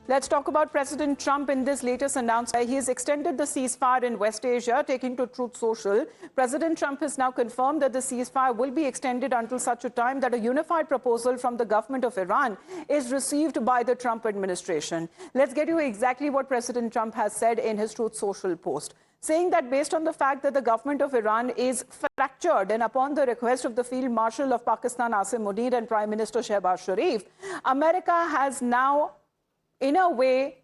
Let's talk about President Trump in this latest announcement. He has extended the ceasefire in West Asia, taking to Truth Social. President Trump has now confirmed that the ceasefire will be extended until such a time that a unified proposal from the government of Iran is received by the Trump administration. Let's get you exactly what President Trump has said in his Truth Social post, saying that based on the fact that the government of Iran is fractured and upon the request of the Field Marshal of Pakistan, Asim Munir, and Prime Minister Shehbaz Sharif, America has now in a way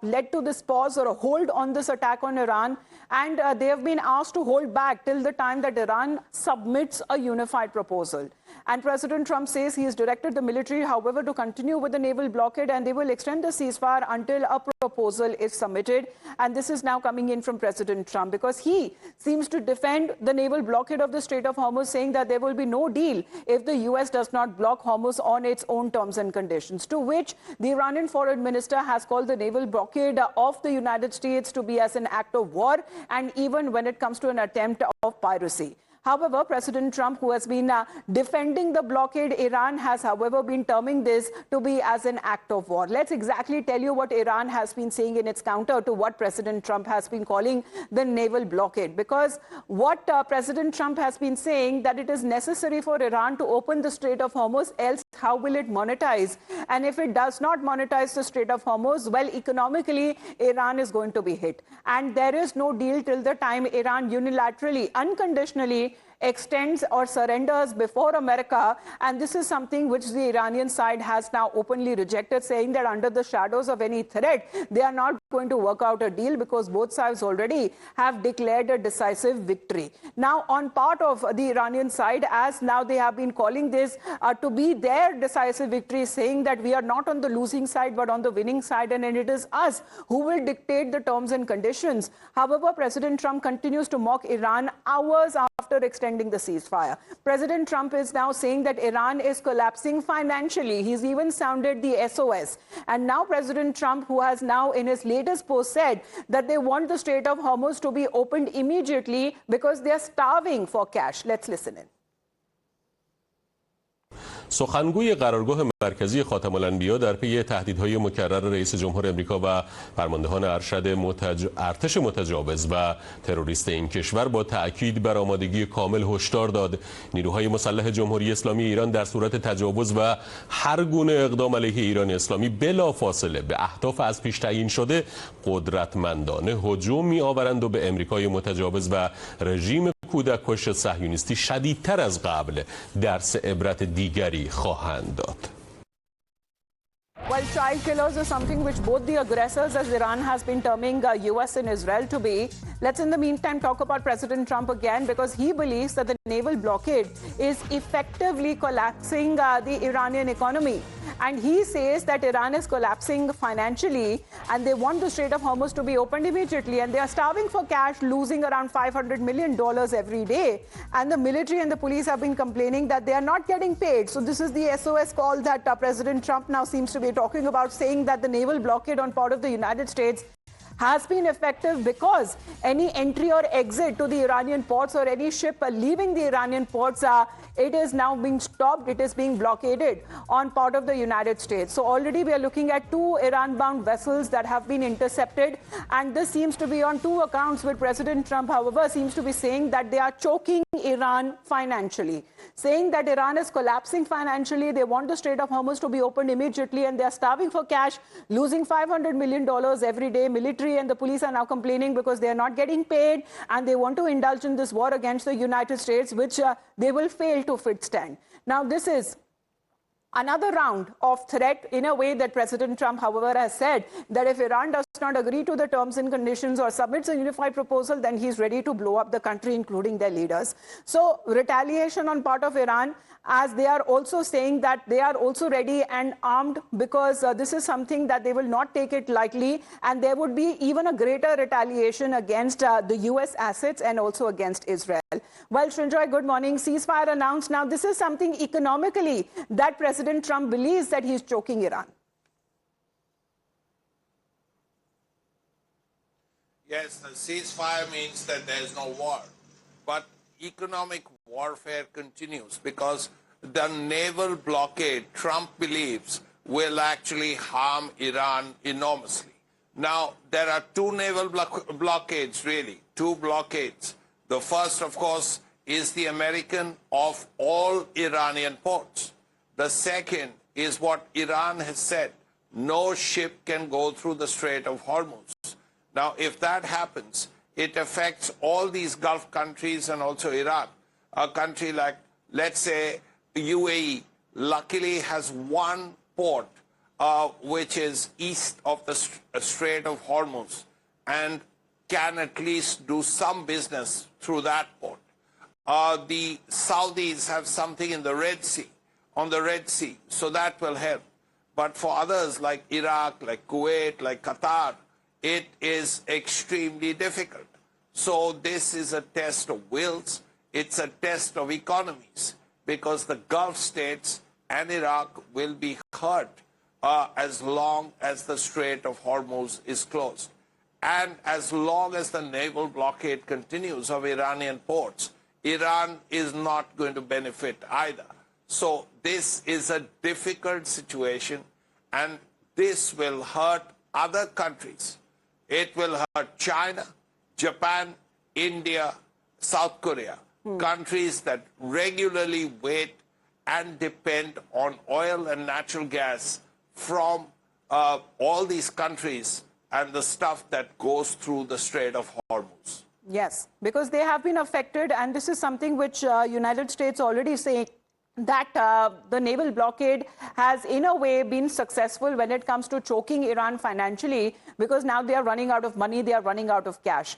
led to this pause or a hold on this attack on Iran, and they have been asked to hold back till the time that Iran submits a unified proposal. And President Trump says he has directed the military, however, to continue with the naval blockade, and they will extend the ceasefire until a proposal is submitted. And this is now coming in from President Trump because he seems to defend the naval blockade of the Strait of Hormuz, saying that there will be no deal if the US does not block Hormuz on its own terms and conditions, to which the Iranian foreign minister has called the naval blockade of the United States to be as an act of war, and even when it comes to an attempt of piracy. However, President Trump, who has been defending the blockade, Iran has, however, been terming this to be as an act of war. Let's exactly tell you what Iran has been saying in its counter to what President Trump has been calling the naval blockade. Because what President Trump has been saying, that it is necessary for Iran to open the Strait of Hormuz, else how will it monetize? And if it does not monetize the Strait of Hormuz, well, economically, Iran is going to be hit. And there is no deal till the time Iran unilaterally, unconditionally extends or surrenders before America. And this is something which the Iranian side has now openly rejected, saying that under the shadows of any threat, they are not going to work out a deal because both sides already have declared a decisive victory. Now, on part of the Iranian side, as now they have been calling this to be their decisive victory, saying that we are not on the losing side but on the winning side, and it is us who will dictate the terms and conditions. However, President Trump continues to mock Iran hours after extending the ceasefire. President Trump is now saying that Iran is collapsing financially. He's even sounded the SOS. And now President Trump, who has now in his latest post said that they want the Strait of Hormuz to be opened immediately because they are starving for cash. Let's listen in. سخنگوی قرارگاه مرکزی خاتم الانبیا در پی تهدیدهای مکرر رئیس جمهور آمریکا و فرماندهان ارتش متجاوز و تروریست این کشور با تأکید بر آمادگی کامل هشدار داد نیروهای مسلح جمهوری اسلامی ایران در صورت تجاوز و هر گونه اقدام علیه ایران اسلامی بلافاصله به اهداف از پیش تعیین شده قدرتمندانه هجوم می‌آورند و به آمریکای متجاوز و رژیم کودککش صهیونیستی شدیدتر از قبل درس عبرت دیگری خواهند داد. Well, child killers is something which both the aggressors, as Iran has been terming US and Israel to be. Let's in the meantime talk about President Trump again, because he believes that the naval blockade is effectively collapsing the Iranian economy. And he says that Iran is collapsing financially and they want the Strait of Hormuz to be opened immediately, and they are starving for cash, losing around $500 million every day. And the military and the police have been complaining that they are not getting paid. So this is the SOS call that President Trump now seems to be talking about, saying that the naval blockade on part of the United States has been effective because any entry or exit to the Iranian ports or any ship leaving the Iranian ports, it is now being stopped, it is being blockaded on part of the United States. So already we are looking at 2 Iran-bound vessels that have been intercepted, and this seems to be on 2 accounts, with President Trump, however, seems to be saying that they are choking Iran financially, saying that Iran is collapsing financially, they want the Strait of Hormuz to be opened immediately, and they are starving for cash, losing $500 million every day. Military and the police are now complaining because they are not getting paid, and they want to indulge in this war against the United States, which they will fail to withstand. Now, this is another round of threat in a way that President Trump, however, has said that if Iran does not agree to the terms and conditions or submits a unified proposal, then he's ready to blow up the country, including their leaders. So retaliation on part of Iran, as they are also saying that they are also ready and armed, because this is something that they will not take it lightly, and there would be even a greater retaliation against the US assets and also against Israel. Well, Srinjoy, good morning. Ceasefire announced. Now, this is something economically that President Trump believes that he's choking Iran. Yes, the ceasefire means that there is no war. But economic warfare continues because the naval blockade, Trump believes, will actually harm Iran enormously. Now, there are two naval blockades, really, two blockades. The first, of course, is the American of all Iranian ports. The second is what Iran has said: no ship can go through the Strait of Hormuz. Now, if that happens, it affects all these Gulf countries and also Iraq. A country like, let's say, UAE, luckily has one port which is east of the Strait of Hormuz and can at least do some business through that port. The Saudis have something in the Red Sea, on the Red Sea, so that will help. But for others like Iraq, like Kuwait, like Qatar, it is extremely difficult. So this is a test of wills. It's a test of economies, because the Gulf states and Iraq will be hurt as long as the Strait of Hormuz is closed. And as long as the naval blockade continues of Iranian ports, Iran is not going to benefit either. So this is a difficult situation, and this will hurt other countries. It will hurt China, Japan, India, South Korea, countries that regularly wait and depend on oil and natural gas from all these countries and the stuff that goes through the Strait of Hormuz. Yes, because they have been affected, and this is something which United States already saying that the naval blockade has in a way been successful when it comes to choking Iran financially, because now they are running out of money, they are running out of cash.